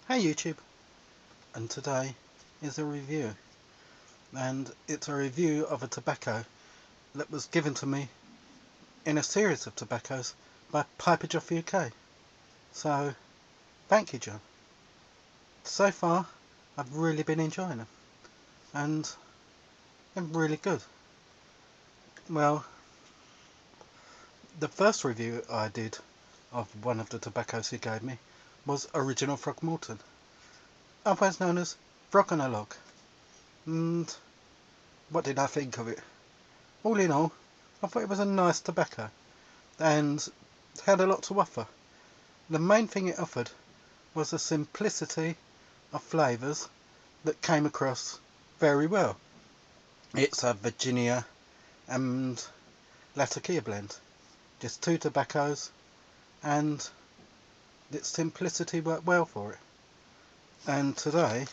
Hey YouTube, and today is a review, and it's a review of a tobacco that was given to me in a series of tobaccos by piperjoffuk. So thank you, John. So far I've really been enjoying them, and they're really good. Well, the first review I did of one of the tobaccos he gave me was original Frog Morton, otherwise known as Frog on a Log. And what did I think of it? All in all, I thought it was a nice tobacco and had a lot to offer. The main thing it offered was the simplicity of flavours that came across very well. It's a Virginia and Latakia blend, just two tobaccos, and its simplicity worked well for it. And today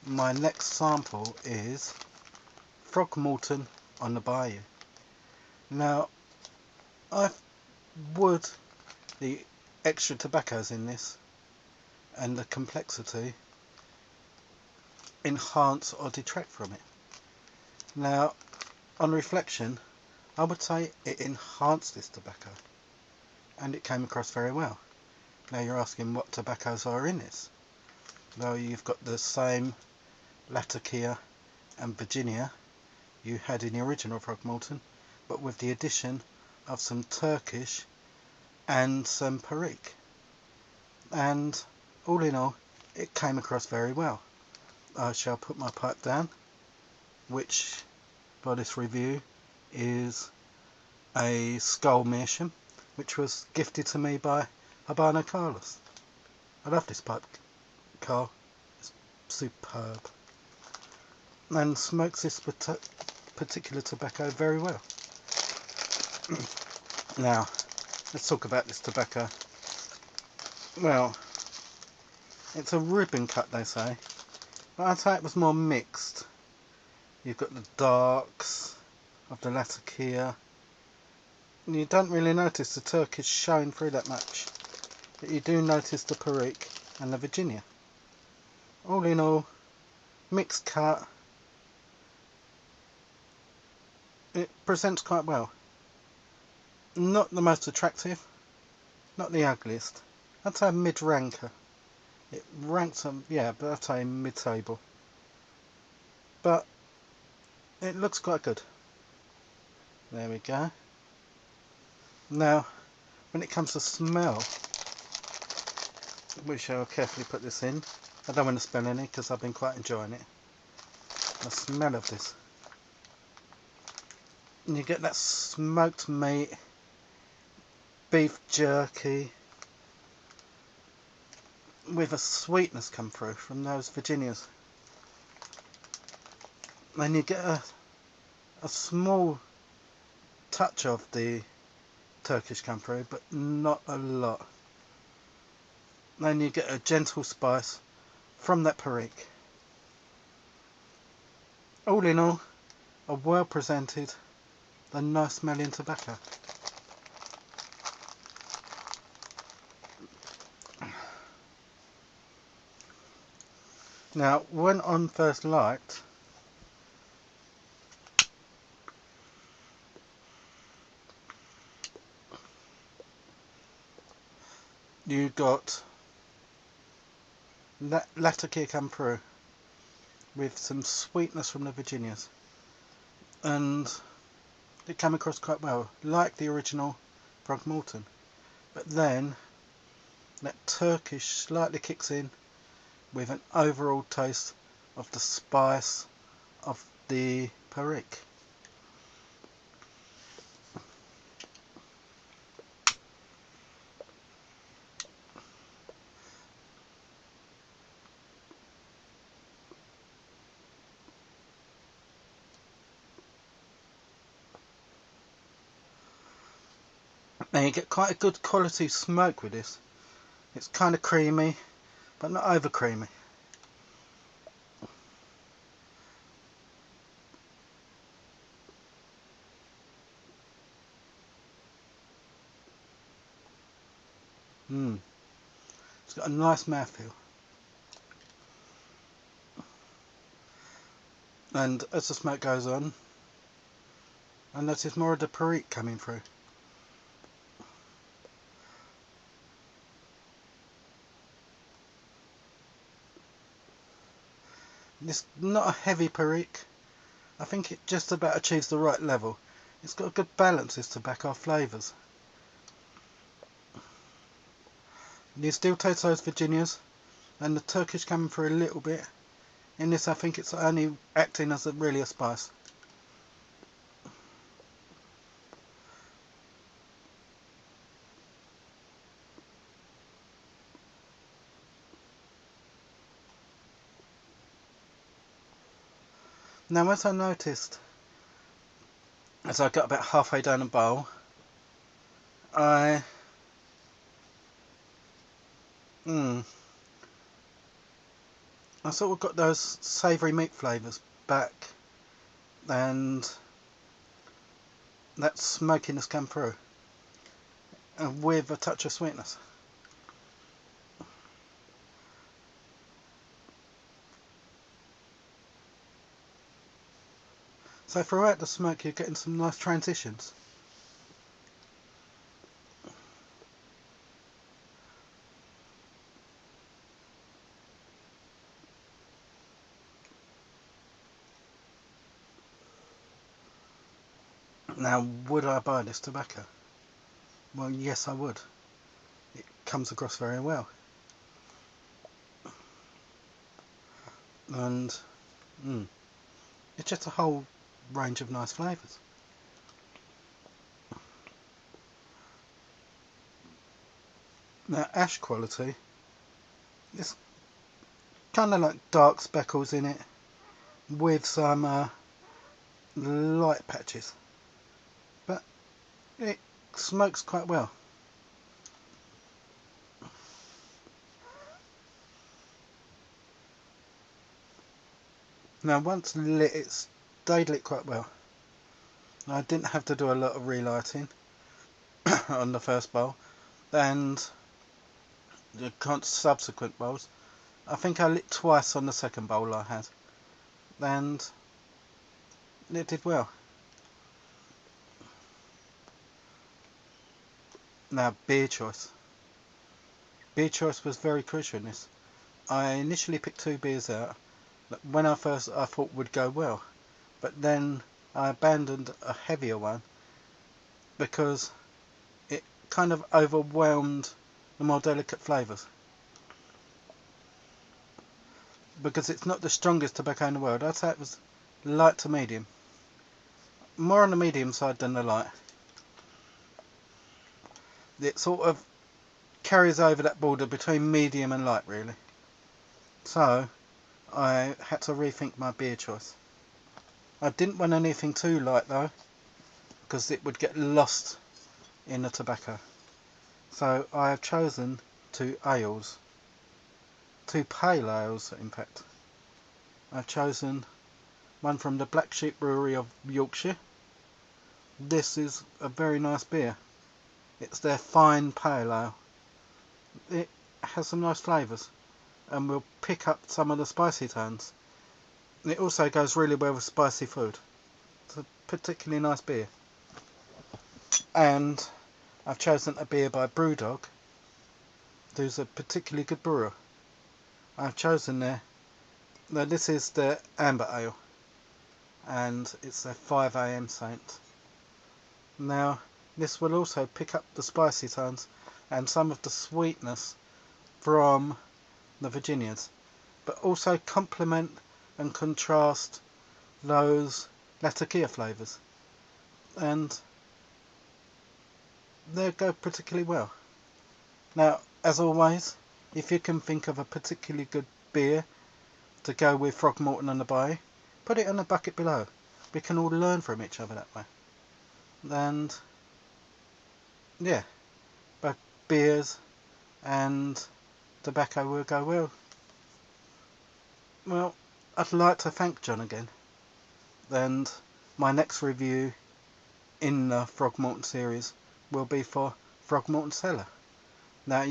my next sample is Frog Morton on the Bayou. Now, would the extra tobaccos in this and the complexity enhance or detract from it? Now, on reflection, I would say it enhanced this tobacco, and it came across very well. Now you're asking what tobaccos are in this. Well, you've got the same Latakia and Virginia you had in the original Frog Morton, but with the addition of some Turkish and some Perique. And all in all, it came across very well. I shall put my pipe down, which for this review is a Skull Meerschaum, which was gifted to me by Habano Carlos. I love this pipe, Carl. It's superb and smokes this particular tobacco very well. Now, let's talk about this tobacco. Well, it's a ribbon cut, they say, but I'd say it was more mixed. You've got the darks of the Latakia, and you don't really notice the Turkish showing through that much, but you do notice the Perique and the Virginia. All in all, mixed cut. It presents quite well. Not the most attractive, not the ugliest. I'd say a mid-ranker. It ranks on, yeah, but I'd say mid-table. But it looks quite good. There we go. Now, when it comes to smell, we shall carefully put this in. I don't want to spill any because I've been quite enjoying it. The smell of this. And you get that smoked meat, beef jerky, with a sweetness come through from those Virginias. And you get a small touch of the Turkish come through, but not a lot. Then you get a gentle spice from that Perique. All in all, a well presented and nice smelling tobacco. Now, when on first light, you got that Latakia come through with some sweetness from the Virginias, and it came across quite well, like the original Frog Morton. But then that Turkish slightly kicks in with an overall taste of the spice of the Perique. Now you get quite a good quality smoke with this. It's kind of creamy, but not over creamy. It's got a nice mouthfeel. And as the smoke goes on, I notice more of the perique coming through. It's not a heavy perique. I think it just about achieves the right level. It's got a good balance, this tobacco flavours. You still taste those Virginias and the Turkish coming through a little bit. In this I think it's only acting as really a spice. Now as I noticed, as I got about halfway down the bowl, I sort of got those savoury meat flavours back, and that smokiness come through, and with a touch of sweetness. So throughout the smoke you're getting some nice transitions. Now, would I buy this tobacco? Well, yes I would. It comes across very well. And it's just a whole range of nice flavours. Now, ash quality, it's kind of like dark speckles in it with some light patches, but it smokes quite well. Now once lit, it stayed lit quite well. I didn't have to do a lot of relighting on the first bowl, and the subsequent bowls, I think I lit twice on the second bowl I had, and it did well. Now, beer choice. Beer choice was very crucial in this. I initially picked two beers out that when I thought would go well, but then I abandoned a heavier one because it kind of overwhelmed the more delicate flavours. Because it's not the strongest tobacco in the world. I'd say it was light to medium. More on the medium side than the light. It sort of carries over that border between medium and light, really. So I had to rethink my beer choice. I didn't want anything too light though, because it would get lost in the tobacco. So I have chosen two ales. Two pale ales, in fact. I've chosen one from the Black Sheep Brewery of Yorkshire. This is a very nice beer. It's their fine pale ale. It has some nice flavours and will pick up some of the spicy tones. It also goes really well with spicy food. It's a particularly nice beer. And I've chosen a beer by Brewdog, who's a particularly good brewer. I've chosen now this is the Amber Ale, and it's a 5 AM Saint. Now this will also pick up the spicy tones and some of the sweetness from the Virginias, but also complement and contrast those Latakia flavours, and they go particularly well. Now, as always, if you can think of a particularly good beer to go with Throgmorton and the Bayou, put it in the bucket below. We can all learn from each other that way. And yeah, both beers and tobacco will go well. Well, I'd like to thank John again, and my next review in the Throgmorton series will be for Throgmorton Cellar. Now,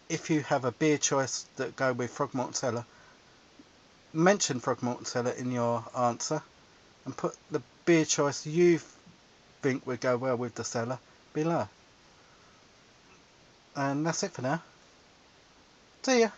if you have a beer choice that go with Throgmorton Cellar, mention Frog Morton Cellar in your answer and put the beer choice you think would go well with the cellar below. And that's it for now. See ya!